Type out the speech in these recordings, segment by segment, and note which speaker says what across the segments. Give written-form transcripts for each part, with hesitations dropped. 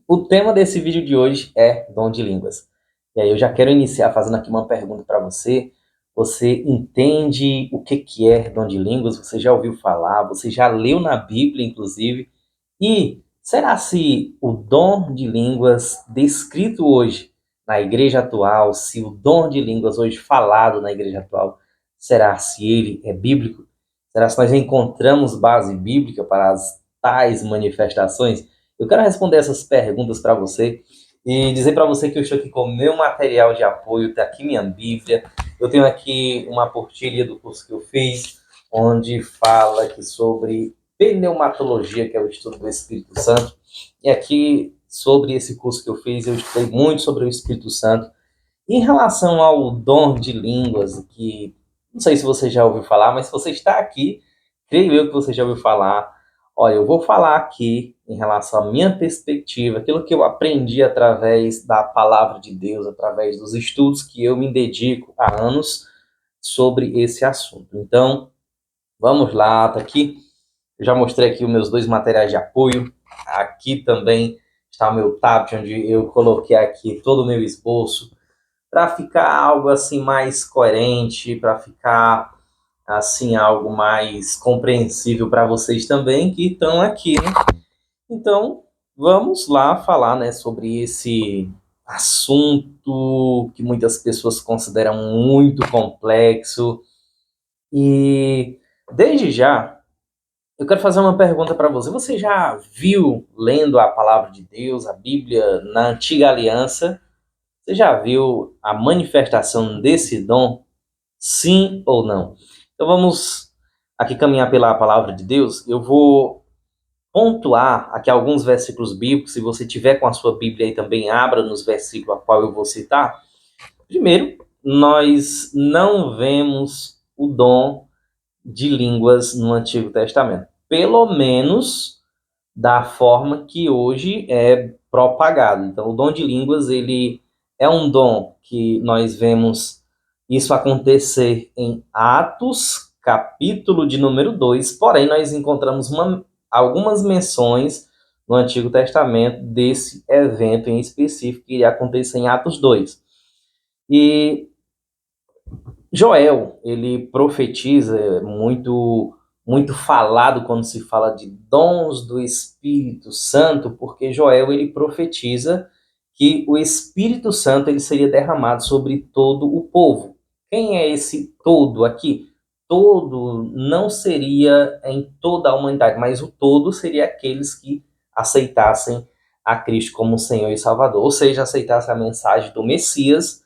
Speaker 1: O tema desse vídeo de hoje é dom de línguas. E aí eu já quero iniciar fazendo aqui uma pergunta para você. Você entende o que é dom de línguas? Você já ouviu falar? Você já leu na Bíblia, inclusive? E será se o dom de línguas descrito hoje na igreja atual, se o dom de línguas hoje falado na igreja atual, será se ele é bíblico? Será se nós encontramos base bíblica para as tais manifestações? Eu quero responder essas perguntas para você e dizer para você que eu estou aqui com o meu material de apoio, está aqui minha Bíblia, eu tenho aqui uma apostila do curso que eu fiz, onde fala aqui sobre pneumatologia, que é o estudo do Espírito Santo, e aqui sobre esse curso que eu fiz, eu estudei muito sobre o Espírito Santo. Em relação ao dom de línguas, que não sei se você já ouviu falar, mas se você está aqui, creio eu que você já ouviu falar. Olha, eu vou falar aqui em relação à minha perspectiva, aquilo que eu aprendi através da palavra de Deus, através dos estudos que eu me dedico há anos sobre esse assunto. Então, vamos lá, tá aqui. Eu já mostrei aqui os meus dois materiais de apoio. Aqui também está o meu tablet, onde eu coloquei aqui todo o meu esboço para ficar algo assim mais coerente, para ficar assim algo mais compreensível para vocês também que estão aqui, né? Então, vamos lá falar, né, sobre esse assunto que muitas pessoas consideram muito complexo. E desde já, eu quero fazer uma pergunta para você. Você já viu lendo a palavra de Deus, a Bíblia na Antiga Aliança? Você já viu a manifestação desse dom? Sim ou não? Então vamos aqui caminhar pela palavra de Deus. Eu vou pontuar aqui alguns versículos bíblicos. Se você tiver com a sua Bíblia aí também, abra nos versículos a qual eu vou citar. Primeiro, nós não vemos o dom de línguas no Antigo Testamento. Pelo menos da forma que hoje é propagado. Então, o dom de línguas, ele é um dom que nós vemos isso acontecer em Atos, capítulo de número 2. Porém nós encontramos algumas menções no Antigo Testamento desse evento em específico que iria acontecer em Atos 2. E Joel, ele profetiza muito falado quando se fala de dons do Espírito Santo, porque Joel ele profetiza que o Espírito Santo ele seria derramado sobre todo o povo. Quem é esse todo aqui? Todo não seria em toda a humanidade, mas o todo seria aqueles que aceitassem a Cristo como Senhor e Salvador, ou seja, aceitassem a mensagem do Messias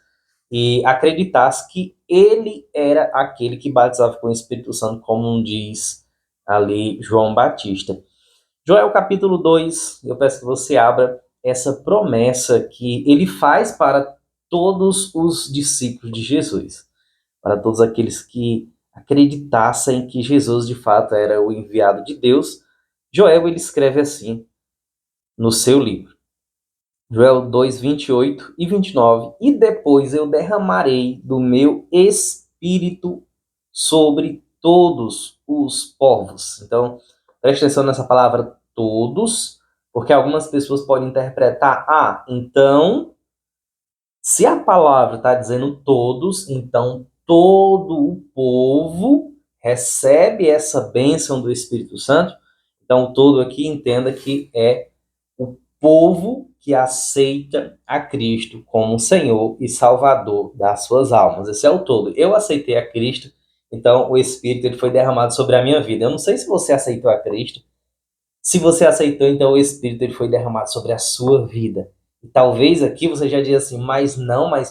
Speaker 1: e acreditasse que ele era aquele que batizava com o Espírito Santo, como diz ali João Batista. Joel capítulo 2, eu peço que você abra essa promessa que ele faz para todos os discípulos de Jesus, para todos aqueles que acreditassem que Jesus de fato era o enviado de Deus. Joel ele escreve assim no seu livro. Joel 2, 28 e 29. E depois eu derramarei do meu espírito sobre todos os povos. Então, preste atenção nessa palavra todos, porque algumas pessoas podem interpretar, então, se a palavra está dizendo todos, então todo o povo recebe essa bênção do Espírito Santo. Então, o todo aqui entenda que é o povo que aceita a Cristo como Senhor e Salvador das suas almas. Esse é o todo. Eu aceitei a Cristo, então o Espírito ele foi derramado sobre a minha vida. Eu não sei se você aceitou a Cristo. Se você aceitou, então o Espírito ele foi derramado sobre a sua vida. E talvez aqui você já diz assim, mas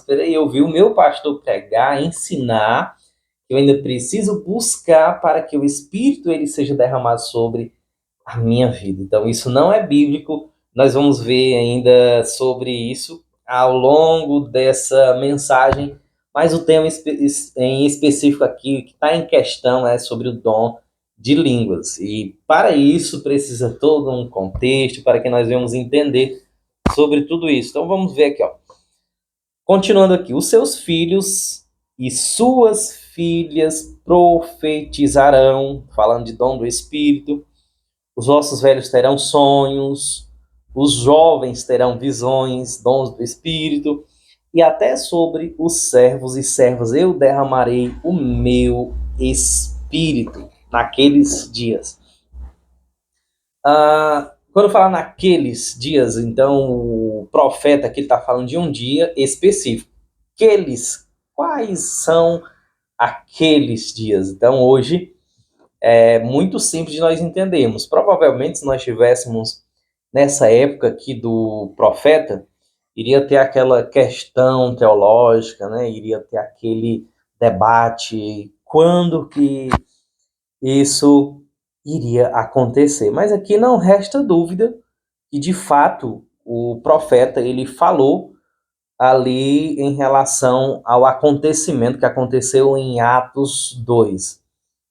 Speaker 1: peraí, eu vi o meu pastor pregar, ensinar, que eu ainda preciso buscar para que o Espírito ele seja derramado sobre a minha vida. Então, isso não é bíblico. Nós vamos ver ainda sobre isso ao longo dessa mensagem. Mas o tema em específico aqui, que está em questão, é sobre o dom de línguas. E para isso precisa todo um contexto para que nós venhamos entender sobre tudo isso. Então, vamos ver aqui, ó. Continuando aqui, os seus filhos e suas filhas profetizarão, falando de dom do Espírito, os vossos velhos terão sonhos, os jovens terão visões, dons do Espírito, e até sobre os servos e servas eu derramarei o meu Espírito naqueles dias. Quando falar naqueles dias, então o profeta aqui está falando de um dia específico. Quais são aqueles dias? Então hoje é muito simples de nós entendermos. Provavelmente, se nós estivéssemos nessa época aqui do profeta, iria ter aquela questão teológica, né? Iria ter aquele debate, quando que isso iria acontecer. Mas aqui não resta dúvida que, de fato, o profeta ele falou ali em relação ao acontecimento que aconteceu em Atos 2,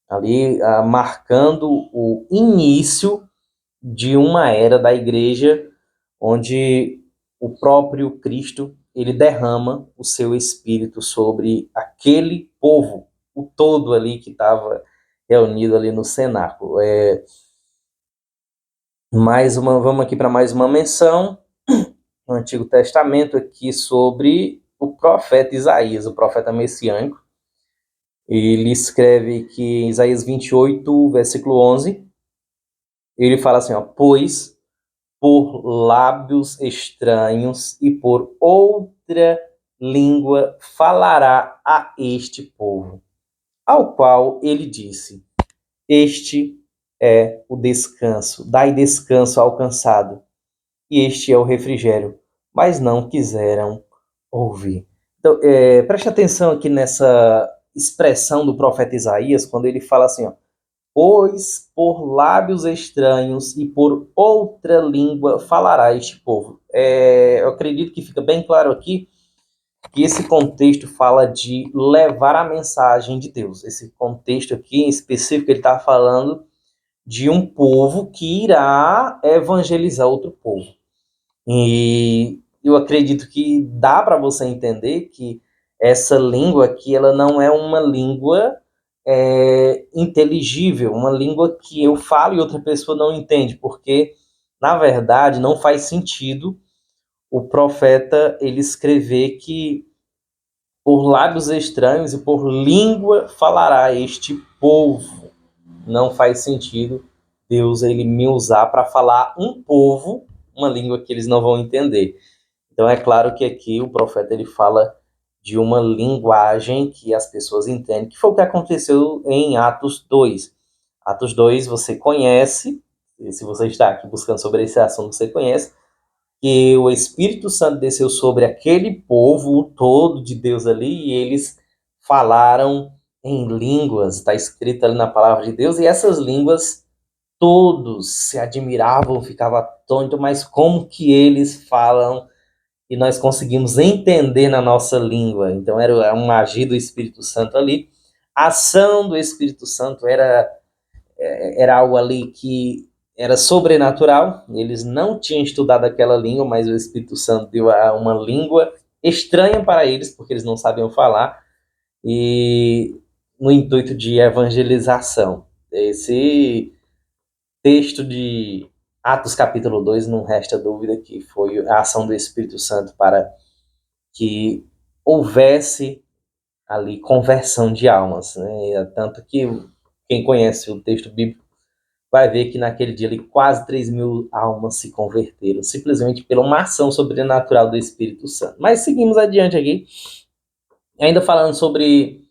Speaker 1: ali marcando o início de uma era da igreja onde o próprio Cristo ele derrama o seu espírito sobre aquele povo, o todo ali que estava reunido ali no cenáculo. Vamos aqui para mais uma menção no Antigo Testamento aqui sobre o profeta Isaías, o profeta messiânico. Ele escreve que em Isaías 28, versículo 11, ele fala assim, pois por lábios estranhos e por outra língua falará a este povo, ao qual ele disse, este é o descanso, dai descanso ao cansado, e este é o refrigério, mas não quiseram ouvir. Então, preste atenção aqui nessa expressão do profeta Isaías, quando ele fala assim, pois por lábios estranhos e por outra língua falará este povo. Eu acredito que fica bem claro aqui que esse contexto fala de levar a mensagem de Deus. Esse contexto aqui em específico, ele está falando de um povo que irá evangelizar outro povo. E eu acredito que dá para você entender que essa língua aqui, ela não é uma língua inteligível, uma língua que eu falo e outra pessoa não entende, porque, na verdade, não faz sentido o profeta ele escrever que por lábios estranhos e por língua falará este povo. Não faz sentido Deus ele me usar para falar um povo, uma língua que eles não vão entender. Então é claro que aqui o profeta ele fala de uma linguagem que as pessoas entendem, que foi o que aconteceu em Atos 2. Atos 2 você conhece, se você está aqui buscando sobre esse assunto, você conhece, que o Espírito Santo desceu sobre aquele povo todo de Deus ali, e eles falaram em línguas, está escrito ali na palavra de Deus, e essas línguas todos se admiravam, ficavam atônitos, mas como que eles falam e nós conseguimos entender na nossa língua? Então era um agir do Espírito Santo ali, a ação do Espírito Santo era algo ali que era sobrenatural. Eles não tinham estudado aquela língua, mas o Espírito Santo deu uma língua estranha para eles, porque eles não sabiam falar, e no intuito de evangelização. Esse texto de Atos capítulo 2 não resta dúvida que foi a ação do Espírito Santo para que houvesse ali conversão de almas, né? Tanto que quem conhece o texto bíblico vai ver que naquele dia ali quase 3.000 almas se converteram, simplesmente pela uma ação sobrenatural do Espírito Santo. Mas seguimos adiante aqui, ainda falando sobre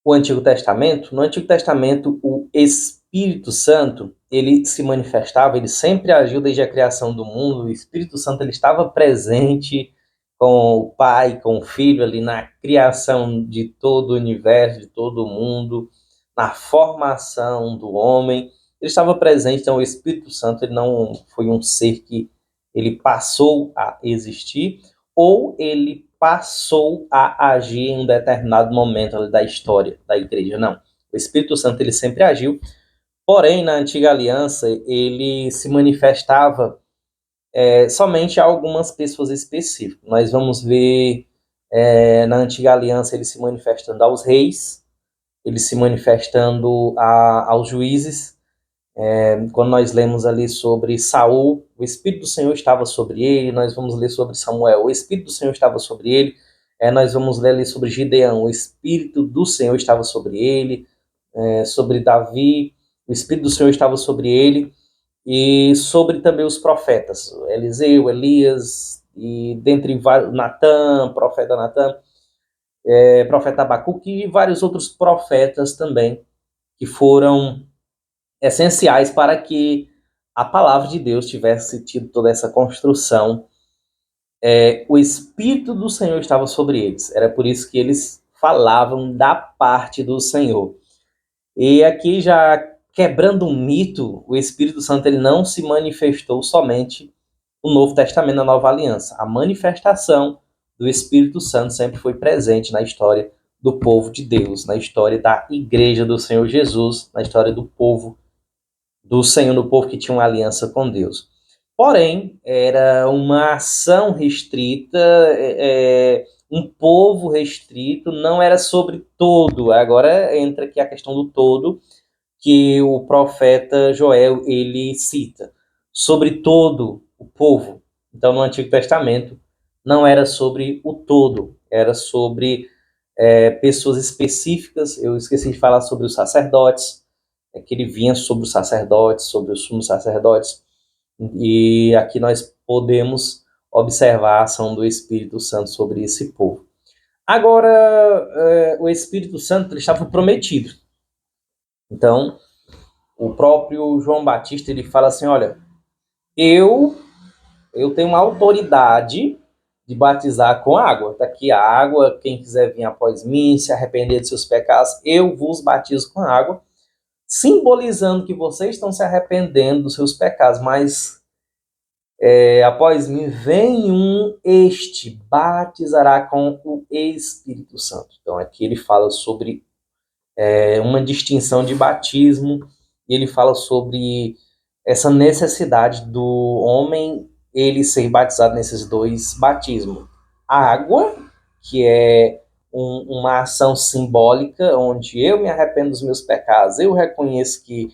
Speaker 1: o Antigo Testamento. No Antigo Testamento, o Espírito Santo, ele se manifestava, ele sempre agiu desde a criação do mundo. O Espírito Santo ele estava presente com o Pai, com o Filho ali na criação de todo o universo, de todo o mundo, na formação do homem. Ele estava presente, então o Espírito Santo ele não foi um ser que ele passou a existir, ou ele passou a agir em um determinado momento ali da história da igreja. Não. O Espírito Santo ele sempre agiu, porém, na antiga aliança, ele se manifestava somente a algumas pessoas específicas. Nós vamos ver na antiga aliança ele se manifestando aos reis, ele se manifestando aos juízes, Quando nós lemos ali sobre Saul, o Espírito do Senhor estava sobre ele. Nós vamos ler sobre Samuel, o Espírito do Senhor estava sobre ele. Nós vamos ler ali sobre Gideão, o Espírito do Senhor estava sobre ele. Sobre Davi, o Espírito do Senhor estava sobre ele. E sobre também os profetas, Eliseu, Elias, e dentre vários, Natã, profeta Natã, profeta Abacuque e vários outros profetas também, que foram essenciais para que a palavra de Deus tivesse tido toda essa construção. O Espírito do Senhor estava sobre eles. Era por isso que eles falavam da parte do Senhor. E aqui já quebrando um mito, o Espírito Santo ele não se manifestou somente no Novo Testamento, na Nova Aliança. A manifestação do Espírito Santo sempre foi presente na história do povo de Deus, na história da igreja do Senhor Jesus, na história do povo do Senhor, do povo que tinha uma aliança com Deus. Porém, era uma ação restrita, um povo restrito, não era sobre todo. Agora entra aqui a questão do todo, que o profeta Joel ele cita. Sobre todo o povo. Então, no Antigo Testamento, não era sobre o todo, era sobre pessoas específicas. Eu esqueci de falar sobre os sacerdotes, que ele vinha sobre os sacerdotes, sobre os sumos sacerdotes, e aqui nós podemos observar a ação do Espírito Santo sobre esse povo. Agora, o Espírito Santo ele estava prometido. Então, o próprio João Batista ele fala assim, olha, eu tenho uma autoridade de batizar com água. Está aqui a água, quem quiser vir após mim, se arrepender de seus pecados, eu vos batizo com água, simbolizando que vocês estão se arrependendo dos seus pecados, mas após mim vem este batizará com o Espírito Santo. Então aqui ele fala sobre uma distinção de batismo, e ele fala sobre essa necessidade do homem ele ser batizado nesses dois batismos. A água, que é uma ação simbólica, onde eu me arrependo dos meus pecados, eu reconheço que,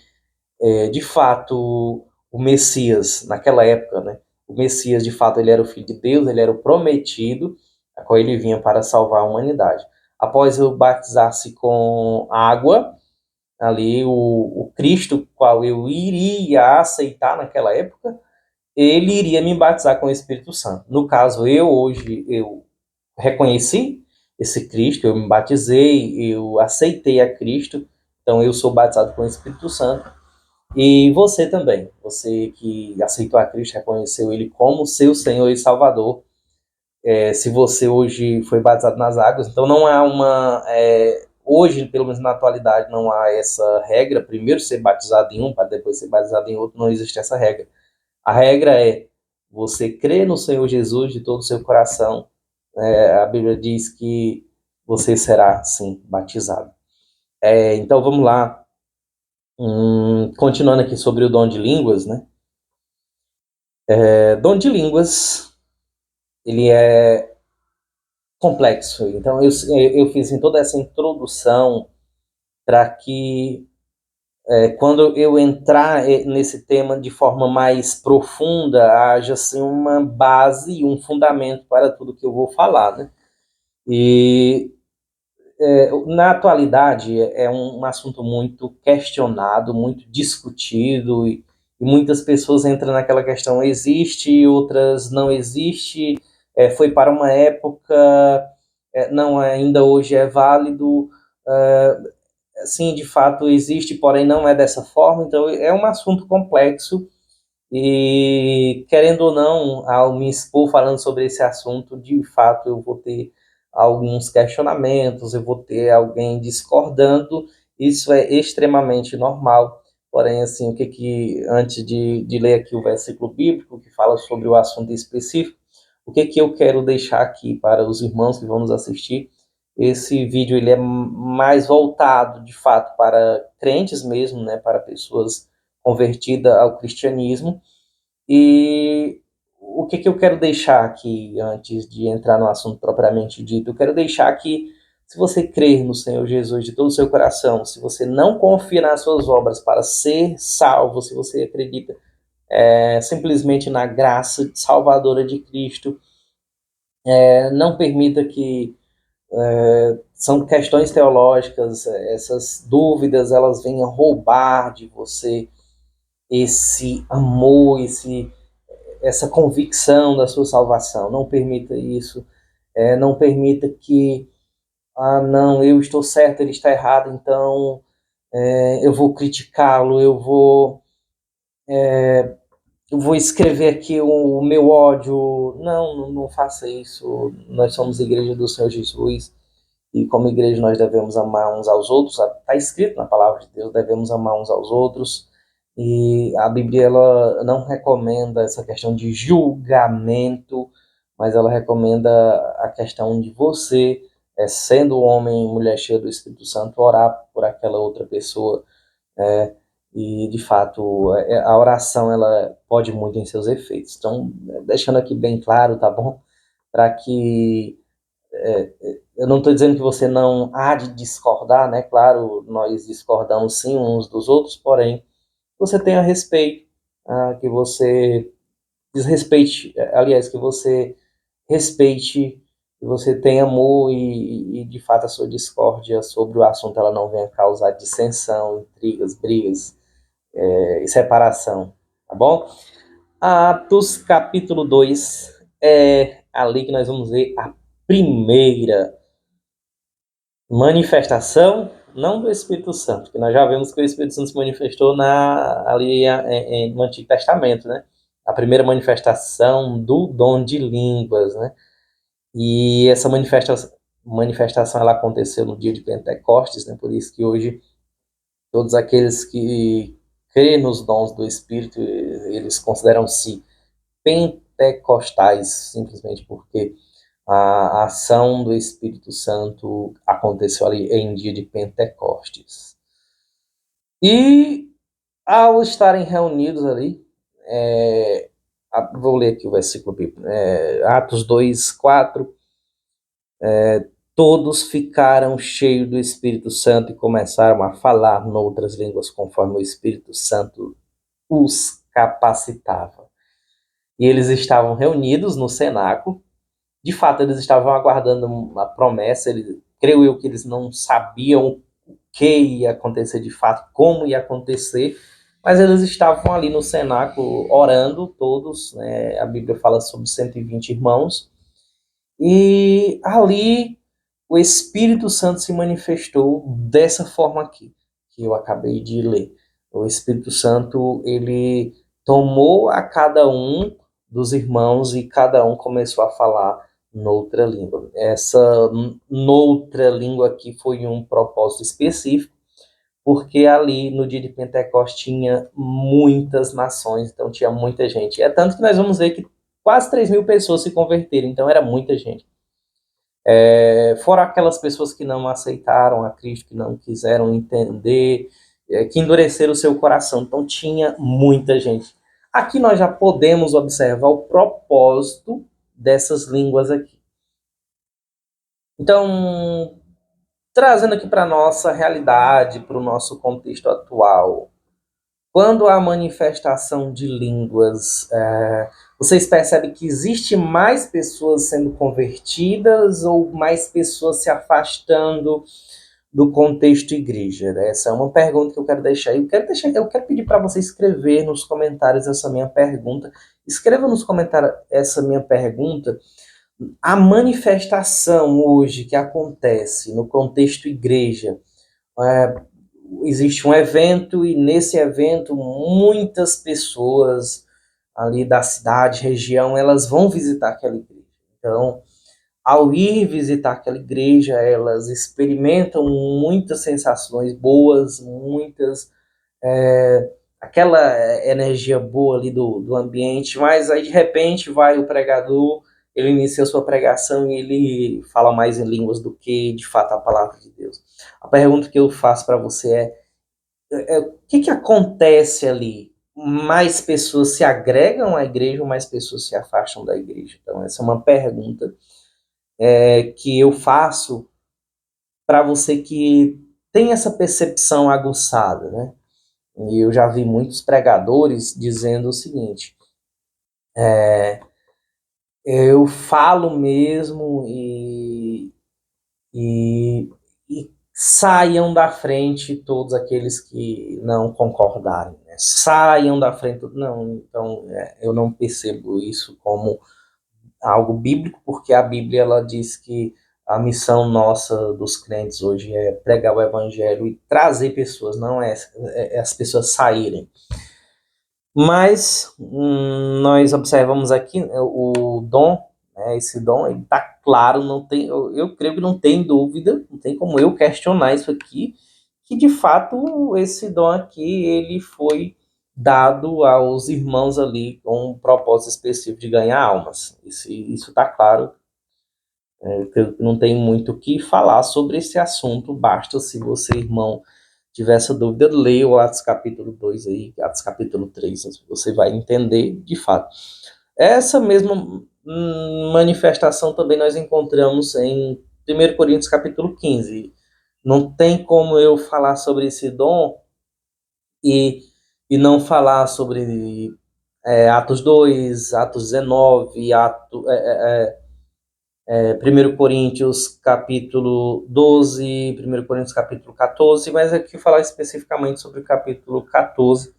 Speaker 1: de fato, o Messias, naquela época, né, o Messias, de fato, ele era o Filho de Deus, ele era o prometido, a qual ele vinha para salvar a humanidade. Após eu batizar-se com água, ali o Cristo, qual eu iria aceitar naquela época, ele iria me batizar com o Espírito Santo. No caso, eu reconheci esse Cristo, eu me batizei, eu aceitei a Cristo, então eu sou batizado com o Espírito Santo. E você também, você que aceitou a Cristo, reconheceu ele como seu Senhor e Salvador, se você hoje foi batizado nas águas, então não há hoje, pelo menos na atualidade, não há essa regra, primeiro ser batizado em um, para depois ser batizado em outro, não existe essa regra. A regra é você crer no Senhor Jesus de todo o seu coração, a Bíblia diz que você será, sim, batizado. Então vamos lá, continuando aqui sobre o dom de línguas, né? Dom de línguas, ele é complexo. Então, eu fiz em toda essa introdução para que, quando eu entrar nesse tema de forma mais profunda, haja assim, uma base e um fundamento para tudo que eu vou falar. Né? E, na atualidade, é um assunto muito questionado, muito discutido, e muitas pessoas entram naquela questão: existe, outras não existe, foi para uma época, não, ainda hoje é válido, sim, de fato existe, porém não é dessa forma. Então é um assunto complexo, e querendo ou não, ao me expor falando sobre esse assunto, de fato eu vou ter alguns questionamentos, eu vou ter alguém discordando, isso é extremamente normal. Porém, assim, antes de ler aqui o versículo bíblico que fala sobre o assunto específico, o que eu quero deixar aqui para os irmãos que vão nos assistir? Esse vídeo ele é mais voltado, de fato, para crentes mesmo, né, para pessoas convertidas ao cristianismo. E o que eu quero deixar aqui, antes de entrar no assunto propriamente dito? Eu quero deixar aqui Se você crer no Senhor Jesus de todo o seu coração, se você não confia nas suas obras para ser salvo, se você acredita simplesmente na graça salvadora de Cristo, não permita que são questões teológicas, essas dúvidas, elas venham roubar de você esse amor, essa convicção da sua salvação. Não permita isso. Não permita que, não, eu estou certo, ele está errado, então eu vou criticá-lo, eu vou escrever aqui o meu ódio. Não, não faça isso. Nós somos igreja do Senhor Jesus. E como igreja nós devemos amar uns aos outros, está escrito na palavra de Deus, devemos amar uns aos outros, e a Bíblia ela não recomenda essa questão de julgamento, mas ela recomenda a questão de você, sendo homem e mulher cheia do Espírito Santo, orar por aquela outra pessoa, e de fato a oração ela pode muito em seus efeitos. Então, deixando aqui bem claro, tá bom? Para que eu não estou dizendo que você não há de discordar, né? Claro, nós discordamos sim uns dos outros, porém, você tenha respeito, que você desrespeite, aliás, que você respeite, que você tenha amor e, de fato a sua discórdia sobre o assunto ela não venha causar dissensão, intrigas, brigas e separação, tá bom? Atos capítulo 2 é ali que nós vamos ver a primeira manifestação, não do Espírito Santo, que nós já vemos que o Espírito Santo se manifestou ali no Antigo Testamento, né? A primeira manifestação do dom de línguas, né? E essa manifestação ela aconteceu no dia de Pentecostes, né? Por isso que hoje todos aqueles que creem nos dons do Espírito, eles consideram-se pentecostais, simplesmente porque a ação do Espírito Santo aconteceu ali em dia de Pentecostes. E ao estarem reunidos ali, vou ler aqui o versículo bíblico, Atos 2, 4, todos ficaram cheios do Espírito Santo e começaram a falar noutras línguas conforme o Espírito Santo os capacitava. E eles estavam reunidos no cenáculo. De fato, eles estavam aguardando uma promessa. Creio eu que eles não sabiam o que ia acontecer de fato, como ia acontecer, mas eles estavam ali no cenáculo orando todos, né? A Bíblia fala sobre 120 irmãos, e ali o Espírito Santo se manifestou dessa forma aqui, que eu acabei de ler. O Espírito Santo, ele tomou a cada um dos irmãos e cada um começou a falar noutra língua. Essa noutra língua aqui foi um propósito específico, porque ali no dia de Pentecostes tinha muitas nações, então tinha muita gente. É tanto que nós vamos ver que quase 3.000 pessoas se converteram, então era muita gente. Fora aquelas pessoas que não aceitaram a Cristo, que não quiseram entender, que endureceram o seu coração. Então tinha muita gente. Aqui nós já podemos observar o propósito dessas línguas aqui. Então, trazendo aqui para a nossa realidade, para o nosso contexto atual, quando há manifestação de línguas, vocês percebem que existe mais pessoas sendo convertidas ou mais pessoas se afastando do contexto igreja? Essa é uma pergunta que eu quero deixar. Eu quero pedir para você escrever nos comentários essa minha pergunta. Escreva nos comentários essa minha pergunta. A manifestação hoje que acontece no contexto igreja, existe um evento e nesse evento muitas pessoas ali da cidade, região, elas vão visitar aquela igreja. Então, ao ir visitar aquela igreja, elas experimentam muitas sensações boas, aquela energia boa ali do ambiente, mas aí de repente vai o pregador, ele inicia a sua pregação e ele fala mais em línguas do que de fato a palavra de Deus. A pergunta que eu faço para você o que acontece ali? Mais pessoas se agregam à igreja ou mais pessoas se afastam da igreja? Então, essa é uma pergunta que eu faço para você que tem essa percepção aguçada, né? E eu já vi muitos pregadores dizendo o seguinte: eu falo mesmo e, e saiam da frente todos aqueles que não concordarem, né? Saiam da frente, não. Então, eu não percebo isso como algo bíblico, porque a Bíblia ela diz que a missão nossa dos crentes hoje é pregar o evangelho e trazer pessoas, não é as pessoas saírem. Mas nós observamos aqui o dom, né, esse dom, ele está claro, não tem, eu creio que não tem dúvida, não tem como eu questionar isso aqui, que de fato esse dom aqui ele foi dado aos irmãos ali com um propósito específico de ganhar almas. Isso está claro. Eu creio que não tem muito o que falar sobre esse assunto, basta se você, irmão, tiver essa dúvida, leia o Atos capítulo 2 aí, Atos capítulo 3, você vai entender de fato. Essa mesma manifestação também nós encontramos em 1 Coríntios capítulo 15. Não tem como eu falar sobre esse dom e, e não falar sobre Atos 2, Atos 19, 1 Coríntios capítulo 12, 1 Coríntios capítulo 14, mas aqui falar especificamente sobre o capítulo 14,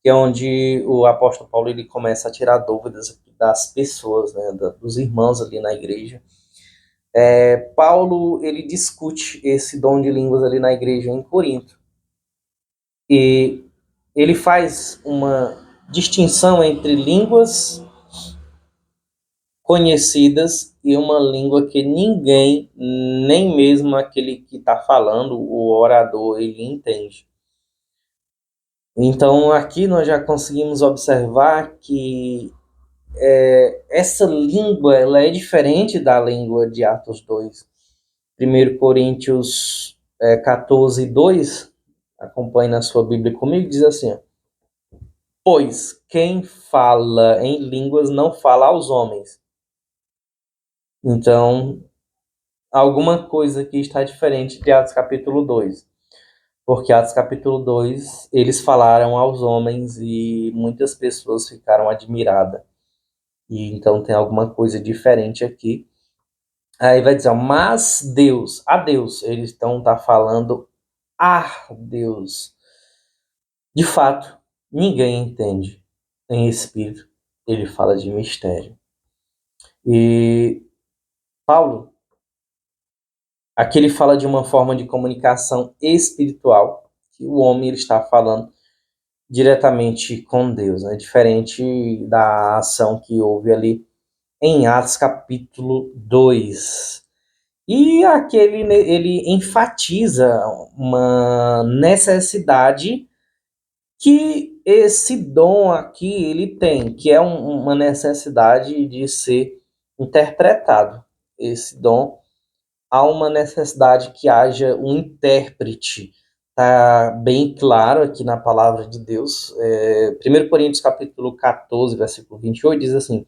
Speaker 1: que é onde o apóstolo Paulo ele começa a tirar dúvidas das pessoas, né, dos irmãos ali na igreja. Paulo ele discute esse dom de línguas ali na igreja em Corinto. E ele faz uma distinção entre línguas conhecidas e uma língua que ninguém, nem mesmo aquele que está falando, o orador, ele entende. Então aqui nós já conseguimos observar que essa língua ela é diferente da língua de Atos 2. 1 Coríntios 14, 2, acompanhe na sua Bíblia comigo, diz assim: pois quem fala em línguas não fala aos homens. Então, alguma coisa que está diferente de Atos capítulo 2. Porque Atos capítulo 2, eles falaram aos homens e muitas pessoas ficaram admiradas. E então tem alguma coisa diferente aqui. Aí vai dizer, mas Deus, a Deus, eles estão falando a Deus. De fato, ninguém entende em espírito. Ele fala de mistério. E Paulo, aqui ele fala de uma forma de comunicação espiritual, que o homem ele está falando diretamente com Deus, né? Diferente da ação que houve ali em Atos capítulo 2. E aqui ele enfatiza uma necessidade que esse dom aqui ele tem, que é uma necessidade de ser interpretado. Esse dom há uma necessidade que haja um intérprete. Está bem claro aqui na palavra de Deus. 1 Coríntios capítulo 14, versículo 28, diz assim: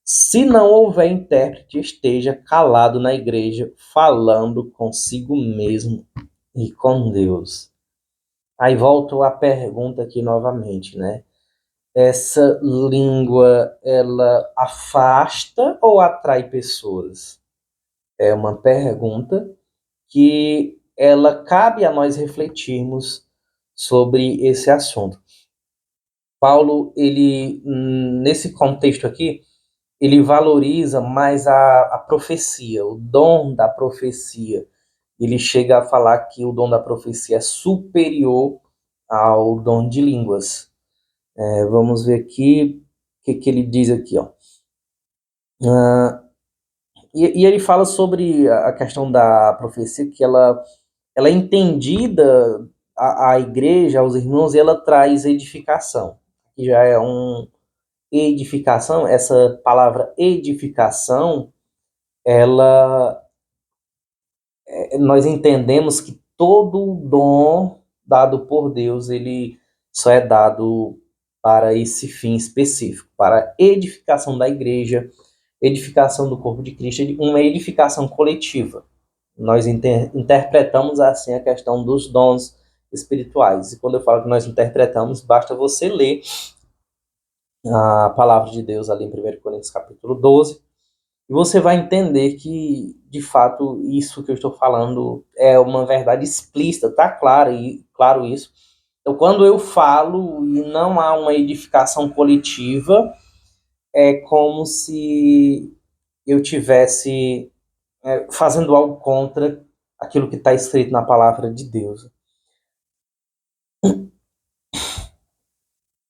Speaker 1: se não houver intérprete, esteja calado na igreja, falando consigo mesmo e com Deus. Aí volto à pergunta aqui novamente, né? Essa língua, ela afasta ou atrai pessoas? É uma pergunta que ela cabe a nós refletirmos sobre esse assunto. Paulo, ele, nesse contexto aqui, ele valoriza mais a profecia, o dom da profecia. Ele chega a falar que o dom da profecia é superior ao dom de línguas. Vamos ver aqui o que ele diz aqui. Ó. E ele fala sobre a questão da profecia, que ela é entendida à igreja, aos irmãos, e ela traz edificação. Que já é edificação, essa palavra edificação, ela nós entendemos que todo dom dado por Deus, ele só é dado para esse fim específico, para a edificação da igreja, edificação do corpo de Cristo, uma edificação coletiva. Nós interpretamos assim a questão dos dons espirituais. E quando eu falo que nós interpretamos, basta você ler a palavra de Deus ali em 1 Coríntios capítulo 12, e você vai entender que, de fato, isso que eu estou falando é uma verdade explícita, tá claro, claro isso. Então, quando eu falo e não há uma edificação coletiva, é como se eu tivesse fazendo algo contra aquilo que está escrito na palavra de Deus.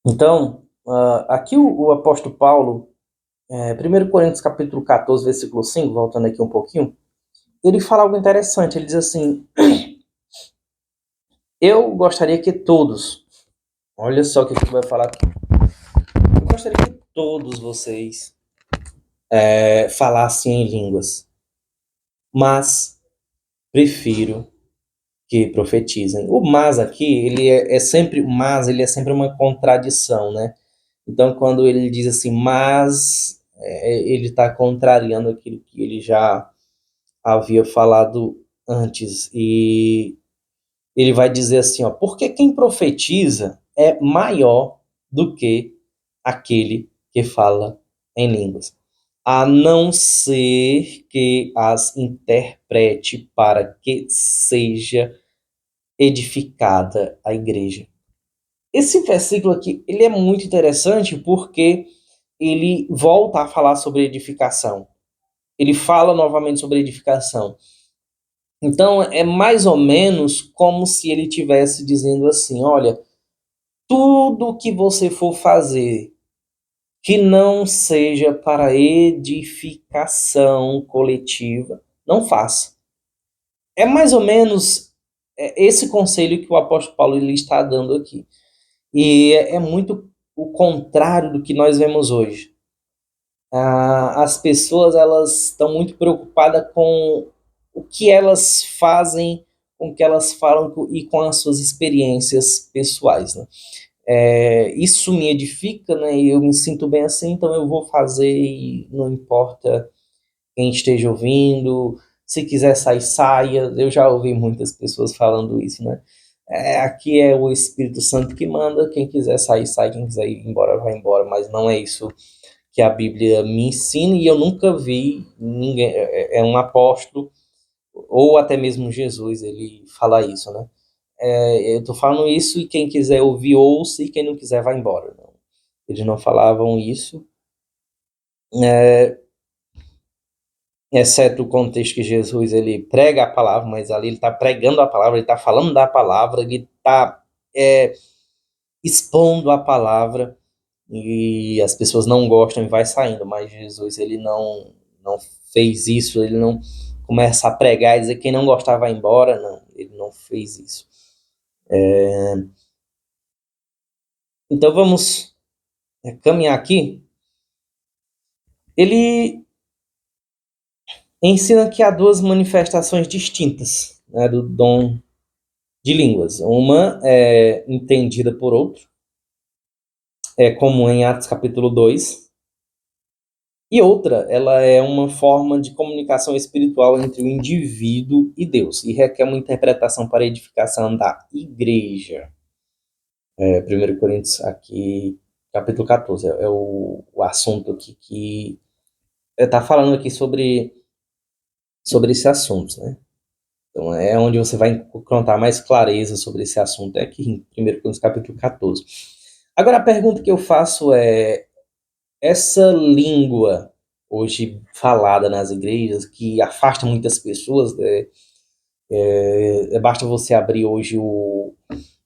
Speaker 1: Então, aqui o apóstolo Paulo, 1 Coríntios capítulo 14, versículo 5, voltando aqui um pouquinho, ele fala algo interessante. Ele diz assim: eu gostaria que todos, olha só o que ele vai falar aqui, eu gostaria que todos vocês falassem em línguas, mas prefiro que profetizem. O mas aqui, ele é sempre, o mas, ele é sempre uma contradição, né? Então, quando ele diz assim, mas, ele está contrariando aquilo que ele já havia falado antes. E ele vai dizer assim, ó, porque quem profetiza é maior do que aquele que fala em línguas, a não ser que as interprete para que seja edificada a igreja. Esse versículo aqui, ele é muito interessante porque ele volta a falar sobre edificação. Ele fala novamente sobre edificação. Então, é mais ou menos como se ele estivesse dizendo assim: olha, tudo que você for fazer que não seja para edificação coletiva, não faça. É mais ou menos esse conselho que o apóstolo Paulo ele está dando aqui. E é muito o contrário do que nós vemos hoje. As pessoas elas estão muito preocupadas com o que elas fazem, com o que elas falam e com as suas experiências pessoais, né? Isso me edifica, né? E eu me sinto bem assim, então eu vou fazer e não importa quem esteja ouvindo, se quiser sair, saia. Eu já ouvi muitas pessoas falando isso, né? Aqui é o Espírito Santo que manda, quem quiser sair, sai, quem quiser ir embora, vai embora, mas não é isso que a Bíblia me ensina e eu nunca vi ninguém, um apóstolo ou até mesmo Jesus, ele fala isso, né? Eu tô falando isso e quem quiser ouvir, ouça, e quem não quiser, vai embora. Não. Eles não falavam isso, exceto o contexto que Jesus ele prega a palavra, mas ali ele está pregando a palavra, ele está falando da palavra, ele está expondo a palavra e as pessoas não gostam e vai saindo, mas Jesus ele não fez isso, ele não começa a pregar e dizer que quem não gostar vai embora, não, ele não fez isso. Então vamos caminhar aqui. Ele ensina que há duas manifestações distintas, né, do dom de línguas. Uma é entendida por outro, como em Atos capítulo 2, e outra, ela é uma forma de comunicação espiritual entre o indivíduo e Deus, e requer uma interpretação para a edificação da igreja. 1 Coríntios, aqui, capítulo 14, é o assunto aqui que está falando aqui sobre esse assunto, né? Então, é onde você vai encontrar mais clareza sobre esse assunto, é aqui em 1 Coríntios, capítulo 14. Agora, a pergunta que eu faço é, essa língua hoje falada nas igrejas, que afasta muitas pessoas, basta você abrir hoje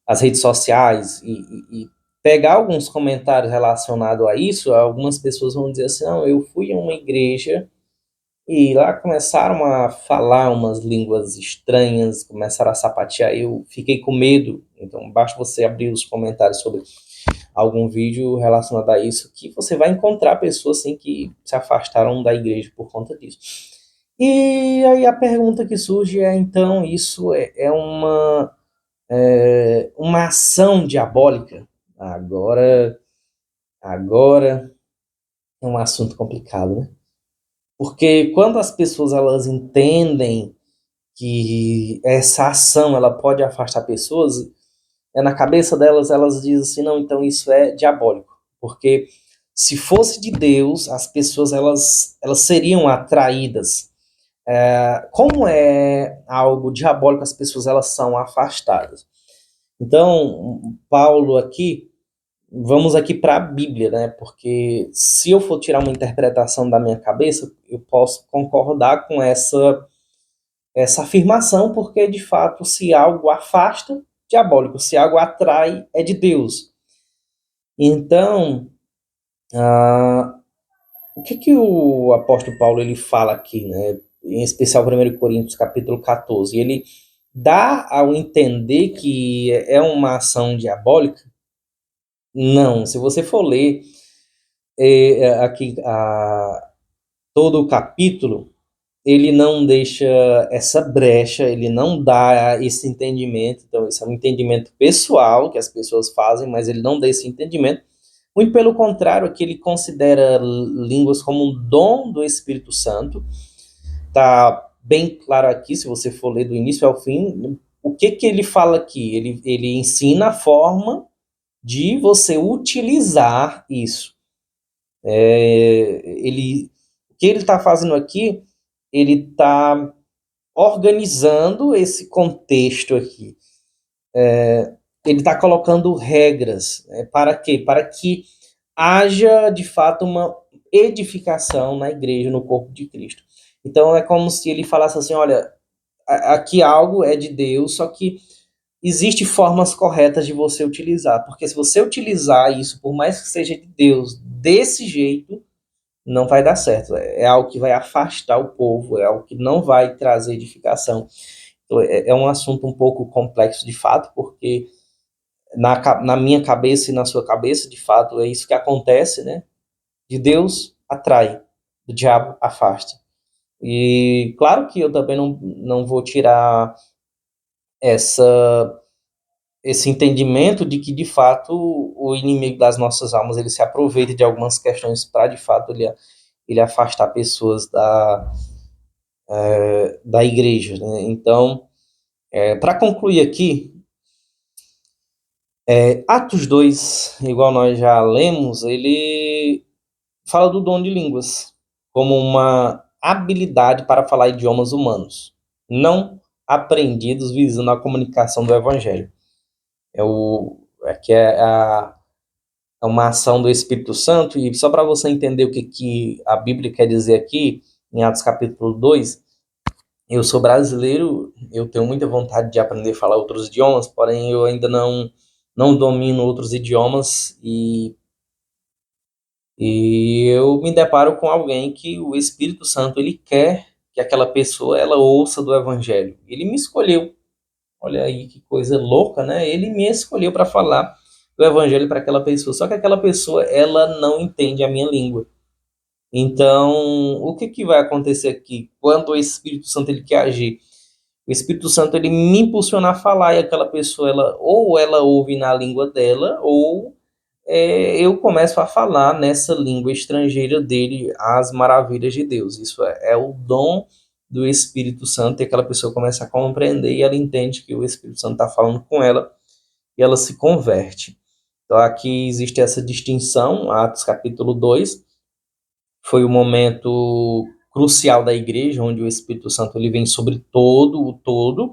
Speaker 1: as redes sociais e pegar alguns comentários relacionados a isso, algumas pessoas vão dizer assim, não, eu fui a uma igreja e lá começaram a falar umas línguas estranhas, começaram a sapatear, eu fiquei com medo, então basta você abrir os comentários sobre algum vídeo relacionado a isso, que você vai encontrar pessoas assim que se afastaram da igreja por conta disso. E aí a pergunta que surge é, então, isso é uma ação diabólica? Agora é um assunto complicado, né? Porque quando as pessoas elas entendem que essa ação ela pode afastar pessoas, na cabeça delas, elas dizem assim, não, então isso é diabólico, porque se fosse de Deus, as pessoas elas seriam atraídas. Como é algo diabólico, as pessoas elas são afastadas. Então, Paulo aqui, vamos aqui para a Bíblia, né? Porque se eu for tirar uma interpretação da minha cabeça, eu posso concordar com essa afirmação, porque de fato, se algo afasta, diabólico, se algo atrai, é de Deus. Então, o que o apóstolo Paulo ele fala aqui, né? Em especial 1 Coríntios capítulo 14, ele dá ao entender que é uma ação diabólica? Não, se você for ler aqui todo o capítulo, ele não deixa essa brecha, ele não dá esse entendimento. Então, esse é um entendimento pessoal que as pessoas fazem, mas ele não dá esse entendimento. Muito pelo contrário, que ele considera línguas como um dom do Espírito Santo. Tá bem claro aqui, se você for ler do início ao fim, o que ele fala aqui? Ele ensina a forma de você utilizar isso. O que ele está fazendo aqui, ele está organizando esse contexto aqui. Ele está colocando regras, né? Para quê? Para que haja, de fato, uma edificação na igreja, no corpo de Cristo. Então, é como se ele falasse assim, olha, aqui algo é de Deus, só que existem formas corretas de você utilizar, porque se você utilizar isso, por mais que seja de Deus, desse jeito, não vai dar certo. É algo que vai afastar o povo, é algo que não vai trazer edificação. Então, é um assunto um pouco complexo de fato, porque na minha cabeça e na sua cabeça, de fato, é isso que acontece, né? De Deus atrai, do diabo afasta. E claro que eu também não vou tirar essa esse entendimento de que, de fato, o inimigo das nossas almas, ele se aproveita de algumas questões para, de fato, ele afastar pessoas da igreja, né? Então, para concluir aqui, Atos 2, igual nós já lemos, ele fala do dom de línguas como uma habilidade para falar idiomas humanos, não aprendidos visando a comunicação do evangelho. É uma ação do Espírito Santo, e só para você entender o que a Bíblia quer dizer aqui, em Atos capítulo 2, eu sou brasileiro, eu tenho muita vontade de aprender a falar outros idiomas, porém eu ainda não domino outros idiomas, e eu me deparo com alguém que o Espírito Santo ele quer que aquela pessoa ela ouça do Evangelho. Ele me escolheu. Olha aí que coisa louca, né? Ele me escolheu para falar do Evangelho para aquela pessoa. Só que aquela pessoa ela não entende a minha língua. Então, o que vai acontecer aqui quando o Espírito Santo ele quer agir? O Espírito Santo ele me impulsiona a falar e aquela pessoa ela ouve na língua dela ou eu começo a falar nessa língua estrangeira dele as maravilhas de Deus. Isso é o dom do Espírito Santo, e aquela pessoa começa a compreender e ela entende que o Espírito Santo está falando com ela e ela se converte. Então aqui existe essa distinção, Atos capítulo 2 foi o momento crucial da igreja, onde o Espírito Santo ele vem sobre todo o todo,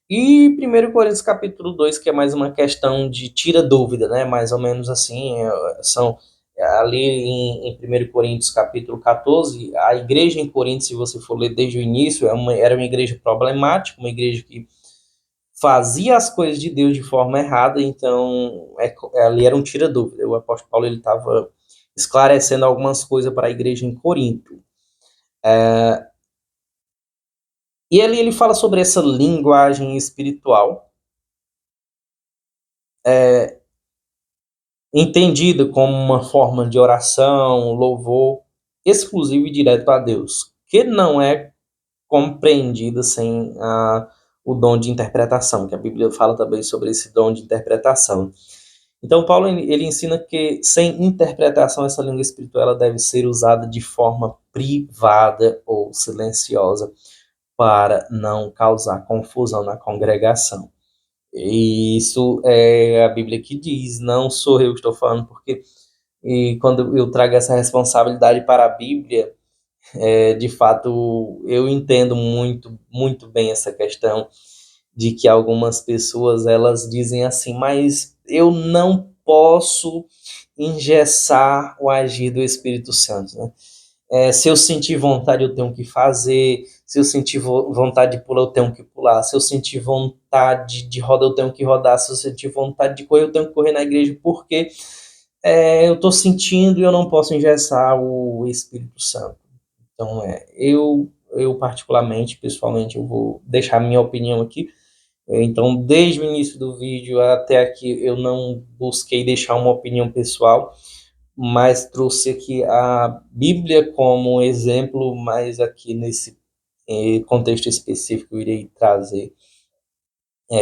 Speaker 1: e 1 Coríntios capítulo 2 que é mais uma questão de tira dúvida, né? Mais ou menos assim, são ali em 1 Coríntios capítulo 14, a igreja em Corinto, se você for ler desde o início, era uma igreja problemática, uma igreja que fazia as coisas de Deus de forma errada, então ali era um tira dúvida. O apóstolo Paulo ele estava esclarecendo algumas coisas para a igreja em Corinto. E ali ele fala sobre essa linguagem espiritual, entendida como uma forma de oração, louvor exclusivo e direto a Deus, que não é compreendida sem o dom de interpretação, que a Bíblia fala também sobre esse dom de interpretação. Então, Paulo ele ensina que sem interpretação essa língua espiritual ela deve ser usada de forma privada ou silenciosa. para não causar confusão na congregação. E isso é a Bíblia que diz, não sou eu que estou falando, porque quando eu trago essa responsabilidade para a Bíblia, de fato, eu entendo muito, muito bem essa questão de que algumas pessoas elas dizem assim, mas eu não posso engessar o agir do Espírito Santo, né? Se eu sentir vontade, eu tenho que fazer. Se eu sentir vontade de pular, eu tenho que pular. Se eu sentir vontade de rodar, eu tenho que rodar. Se eu sentir vontade de correr, eu tenho que correr na igreja, porque eu estou sentindo e eu não posso engessar o Espírito Santo. Então, eu particularmente, pessoalmente, eu vou deixar a minha opinião aqui. Então, desde o início do vídeo até aqui, eu não busquei deixar uma opinião pessoal, mas trouxe aqui a Bíblia como exemplo, mas aqui nesse contexto específico eu irei trazer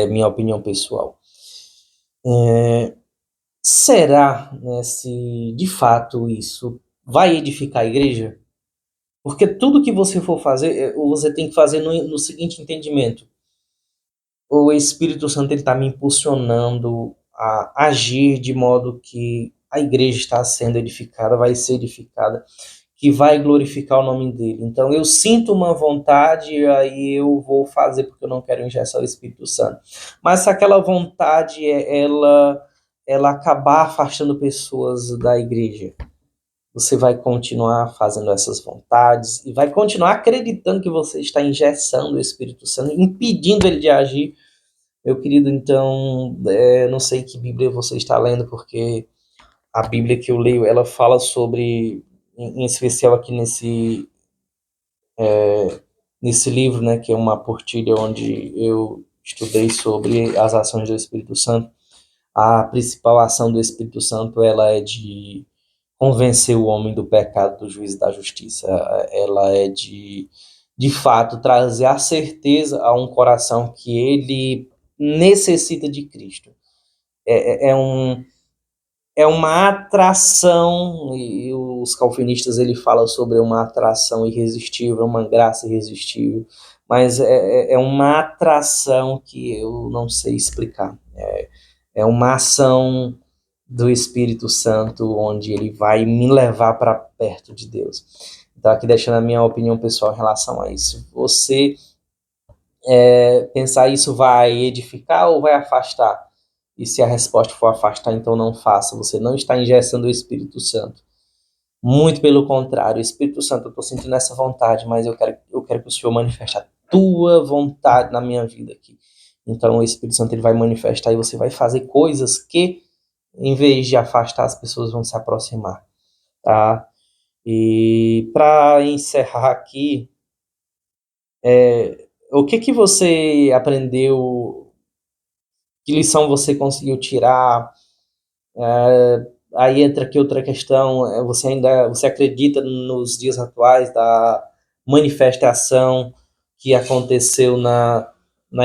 Speaker 1: minha opinião pessoal. Será, né, se de fato isso vai edificar a igreja? Porque tudo que você for fazer, você tem que fazer no seguinte entendimento: o Espírito Santo está me impulsionando a agir de modo que a igreja está sendo edificada, vai ser edificada, que vai glorificar o nome dele. Então eu sinto uma vontade e aí eu vou fazer porque eu não quero engessar o Espírito Santo. Mas se aquela vontade ela acabar afastando pessoas da igreja, você vai continuar fazendo essas vontades e vai continuar acreditando que você está engessando o Espírito Santo, impedindo ele de agir. Meu querido, então, não sei que Bíblia você está lendo, porque a Bíblia que eu leio, ela fala sobre, em especial aqui nesse livro, né, que é uma portilha onde eu estudei sobre as ações do Espírito Santo. A principal ação do Espírito Santo, ela é de convencer o homem do pecado, do juízo e da justiça. Ela é de fato, trazer a certeza a um coração que ele necessita de Cristo. É uma atração, e os calvinistas ele fala sobre uma atração irresistível, uma graça irresistível, mas é uma atração que eu não sei explicar. É uma ação do Espírito Santo onde ele vai me levar para perto de Deus. Então, aqui deixando a minha opinião pessoal em relação a isso. Você pensar isso vai edificar ou vai afastar? E se a resposta for afastar, então não faça. Você não está engessando o Espírito Santo. Muito pelo contrário, o Espírito Santo, eu estou sentindo essa vontade, mas eu quero que o Senhor manifeste a tua vontade na minha vida aqui. Então o Espírito Santo ele vai manifestar e você vai fazer coisas que, em vez de afastar, as pessoas vão se aproximar. Tá? E para encerrar aqui, o que você aprendeu, que lição você conseguiu tirar? Aí entra aqui outra questão, você acredita nos dias atuais da manifestação que aconteceu na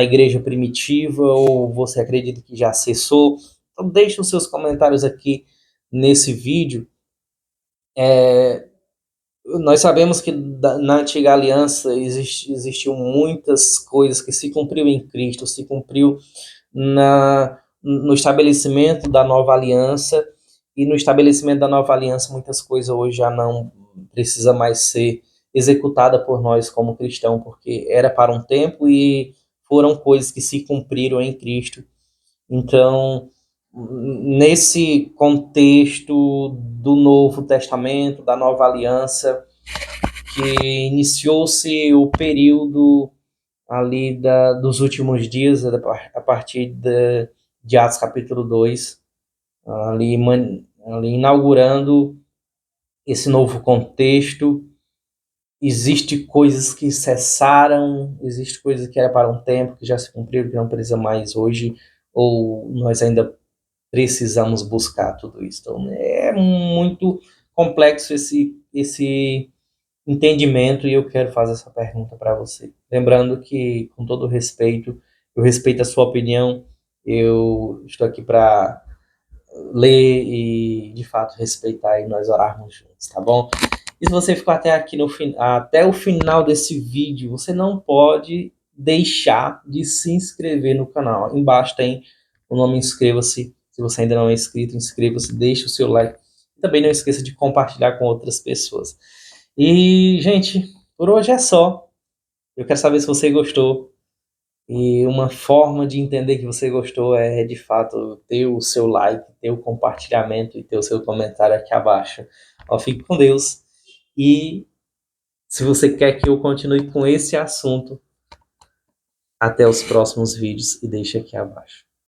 Speaker 1: igreja primitiva, ou você acredita que já cessou? Então deixe os seus comentários aqui nesse vídeo. Nós sabemos que na antiga aliança existiu muitas coisas que se cumpriu em Cristo, se cumpriu no estabelecimento da nova aliança, e no estabelecimento da nova aliança muitas coisas hoje já não precisa mais ser executada por nós como cristãos, porque era para um tempo e foram coisas que se cumpriram em Cristo. Então, nesse contexto do Novo Testamento, da Nova Aliança, que iniciou-se o período ali dos últimos dias, a partir de Atos capítulo 2, ali, ali inaugurando esse novo contexto. Existe coisas que cessaram, existe coisas que era para um tempo, que já se cumpriram, que não precisa mais hoje, ou nós ainda precisamos buscar tudo isso. Então, é muito complexo esse entendimento e eu quero fazer essa pergunta para você. Lembrando que, com todo respeito, eu respeito a sua opinião, eu estou aqui para ler e, de fato, respeitar e nós orarmos juntos, tá bom? E se você ficou até aqui até o final desse vídeo, você não pode deixar de se inscrever no canal. Embaixo tem o nome inscreva-se. Se você ainda não é inscrito, inscreva-se, deixe o seu like. Também não esqueça de compartilhar com outras pessoas. E, gente, por hoje é só. Eu quero saber se você gostou. E uma forma de entender que você gostou é, de fato, ter o seu like, ter o compartilhamento e ter o seu comentário aqui abaixo. Ó, fique com Deus. E se você quer que eu continue com esse assunto, até os próximos vídeos e deixe aqui abaixo.